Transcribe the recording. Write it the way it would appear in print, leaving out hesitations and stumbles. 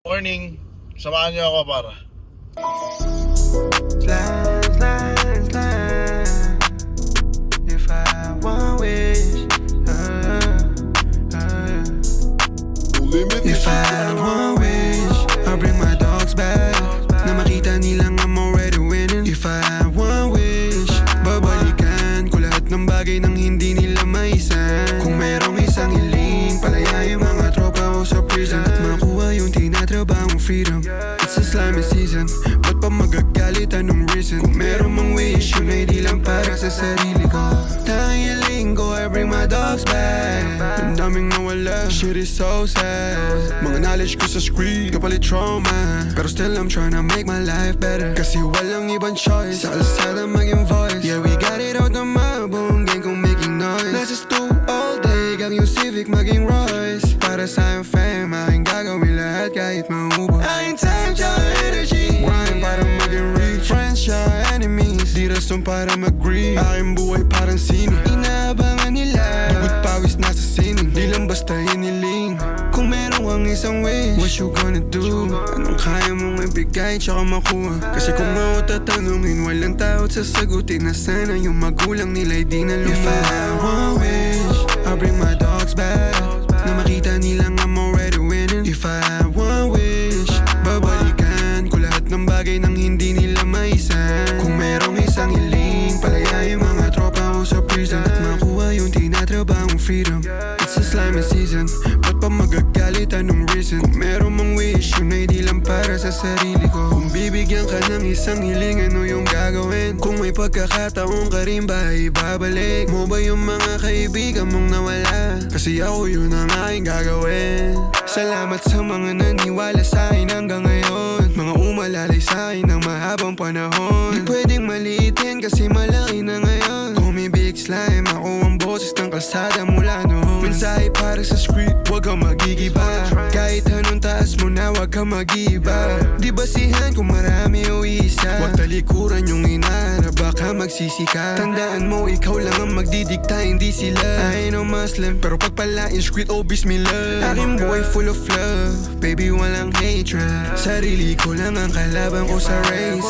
Morning, samahan niyo ako para. Slide. If I want wish, If I want wish, I'll bring my dogs back. Na makita nilang I'm already winning. If I want wish, babalikan ko lahat ng bagay nang hindi nila maisan. Kung merong isang hiling, palaya yung mga tropa ko sa prison. At makuha yung tinatrabahong freedom. It's a slimy season, ba't pa magagalit, anong reason? Kung meron mang wish, yun ay di lang para sa sarili ko. Tanging hiling ko, I bring my dogs back. Ang daming nawala, shit is so sad. Mga knowledge ko sa screen, kapalit trauma. Pero still I'm tryna make my life better. Kasi walang ibang choice, sa kalsada maging voice. Yeah, we got it out ng mabong gang kong making noise. Nasa stool all day, gang yung Civic maging Royce. Para sa yung fame, aking gagawin lahat kahit maubos. Aking time, tsaka energy, grind para maging rich. Friends, tsaka enemies, di rason para mag-grieve. Aking buhay parang sino, inaabangan nila. Dugot pawis nasa sining, di lang basta hiniling. Kung meron kang isang wish, what you gonna do? Anong kaya mong ibigay tsaka makuha? Kasi kung ako tatanungin, walang taot sasagutin. Na sana yung magulang nila'y di na lumawa. If I want wish, I'll bring my dogs back. Na makita nilang I'm already winning. If I want wish, babalikan ko lahat ng bagay nang hindi nila maisan. Kung merong isang hiling, palaya yung mga tropa ko sa prison. At makuha yung tinatrabahong freedom. It's a slimy season, ba't pa magagalit, anong reason? Kung meron mang wish, yun ay di lang para sa sarili ko. Kung bibigyan ka ng isang hiling, ano yung gagawin? Kung may pagkakataon ka rin ba, ibabalik mo ba yung mga kaibigan mong nawala? Kasi ako yun ang aking gagawin. Salamat sa mga naniwala sa akin hanggang ngayon. Mga umalalay sa akin ng mahabang panahon. Di pwedeng maliitin kasi malaki na ngayon. Kung may big slime, ako ang boses ng kalsada mula noon. Mensahe para sa script, wag kang magigiba. Kahit anong taas mo na, wag kang mag-iba. Di basihan kung marami o isa. Wag talikuran yung inaarap, baka magsisika. Tandaan mo, ikaw lang ang magdidikta, hindi sila. I ain't no Muslim, pero pagpalain script, oh bismillah. Aking buhay full of love, baby walang hatred. Sarili ko lang ang kalaban ko sa race.